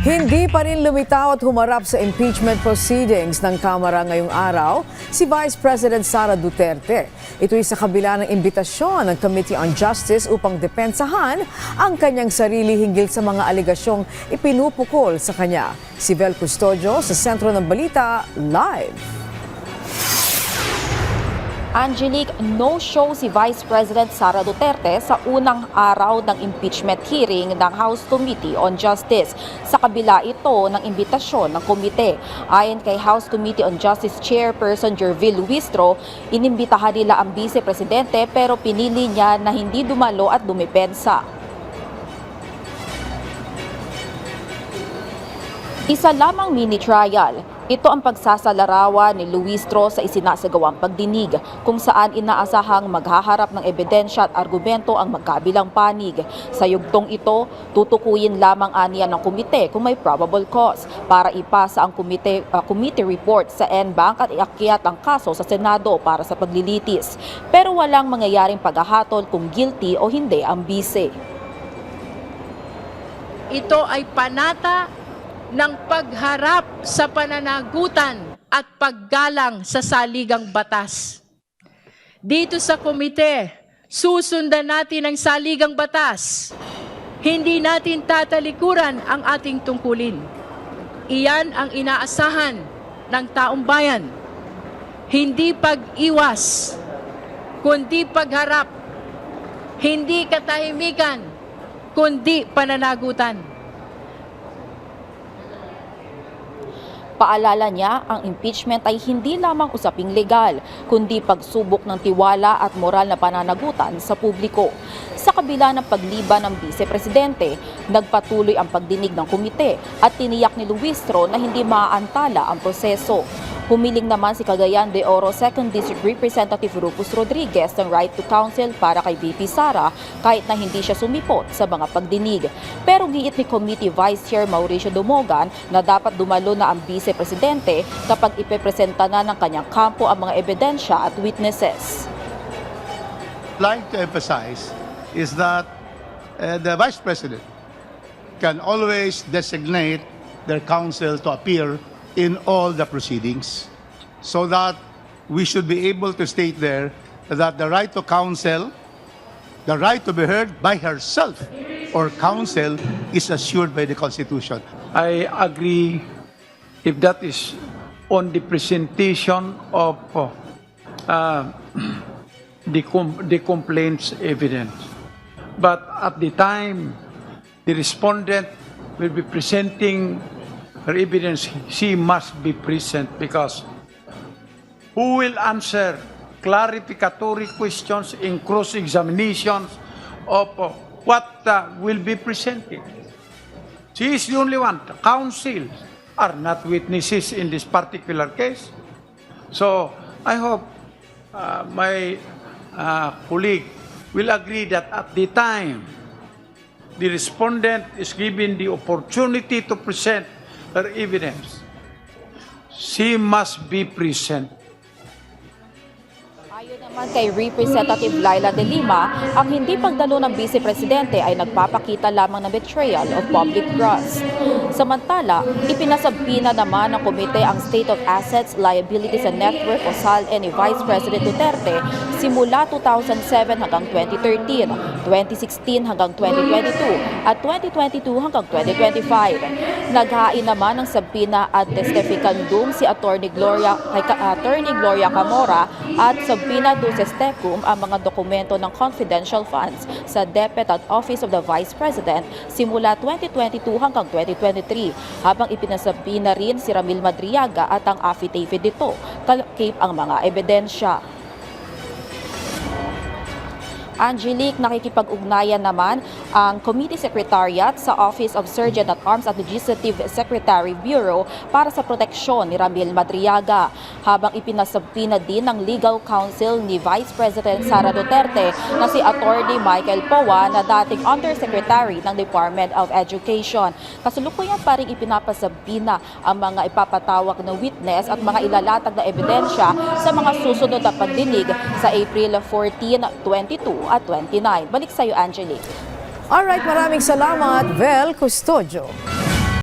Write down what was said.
Hindi pa rin lumitaw at humarap sa impeachment proceedings ng Kamara ngayong araw si Vice President Sara Duterte. Ito'y sa kabila ng imbitasyon ng Committee on Justice upang depensahan ang kanyang sarili hinggil sa mga aligasyong ipinupukol sa kanya. Si Vel Custodio sa Sentro ng Balita, live. Angelique, no-show si Vice President Sara Duterte sa unang araw ng impeachment hearing ng House Committee on Justice. Sa kabila ito ng imbitasyon ng komite. Ayon kay House Committee on Justice Chairperson Jervil Luistro, inimbitahan nila ang Vice Presidente pero pinili niya na hindi dumalo at dumepensa. Isa lamang mini trial. Ito ang pagsasalarawan ni Luistro sa isinasagawang pagdinig kung saan inaasahang maghaharap ng ebidensya at argumento ang magkabilang panig. Sa yugtong ito, tutukuyin lamang aniya ng komite kung may probable cause para ipasa ang committee report sa NBank at iakyat ang kaso sa Senado para sa paglilitis. Pero walang mangyayaring paghahatol kung guilty o hindi ang bise. Ito ay panata ng pagharap sa pananagutan at paggalang sa saligang batas. Dito sa komite, susundan natin ang saligang batas. Hindi natin tatalikuran ang ating tungkulin. Iyan ang inaasahan ng taong bayan. Hindi pag-iwas, kundi pagharap. Hindi katahimikan, kundi pananagutan. Paalala niya, ang impeachment ay hindi lamang usaping legal, kundi pagsubok ng tiwala at moral na pananagutan sa publiko. Sa kabila ng pagliban ng Vice Presidente, nagpatuloy ang pagdinig ng komite at tiniyak ni Luistro na hindi maaantala ang proseso. Humiling naman si Cagayan de Oro 2nd District Representative Rufus Rodriguez ng right to counsel para kay VP Sara kahit na hindi siya sumipot sa mga pagdinig. Pero giit ni Committee Vice Chair Mauricio Dumogan na dapat dumalo na ang Vice Presidente kapag ipepresenta na ng kanyang kampo ang mga ebidensya at witnesses. Like to emphasize is that the Vice President can always designate their counsel to appear in all the proceedings so that we should be able to state there that the right to counsel, the right to be heard by herself or counsel is assured by the Constitution. I agree if that is on the presentation of the complaints evidence. But at the time the respondent will be presenting her evidence, she must be present because who will answer clarificatory questions in cross-examinations of what will be presented? She is the only one. The counsel are not witnesses in this particular case. So I hope my colleague will agree that at the time the respondent is given the opportunity to present her evidence, she must be present. Ayon naman kay Representative Laila De Lima, ang hindi pagdalo ng Vice Presidente ay nagpapakita lamang ng betrayal of public trust. Samantala, ipinasabina naman ng komite ang State of Assets, Liabilities and Net Worth o SALE ni Vice President Duterte simula 2007 hanggang 2013, 2016 hanggang 2022 at 2022 hanggang 2025. Naghain naman ng sabina at testificandum si Attorney Gloria Camora at sabina duces tecum ang mga dokumento ng confidential funds sa DepEd at Office of the Vice President simula 2022 hanggang 2023, habang ipinasabina rin si Ramil Madriaga at ang affidavit dito, kalakip ang mga ebidensya. Angelique, nakikipag-ugnayan naman ang Committee Secretariat sa Office of Surgeon at Arms at Legislative Secretary Bureau para sa proteksyon ni Ramil Madriaga, habang ipinasabina din ng legal counsel ni Vice President Sara Duterte na si Attorney Michael Powa na dating Undersecretary ng Department of Education. Kasalukuyan pa rin ipinapasabina ang mga ipapatawag na witness at mga ilalatag na ebidensya sa mga susunod na pagdinig sa April 14, 22 at 29. Balik sa iyo, Angelique. Alright, maraming salamat, Vel Custodio.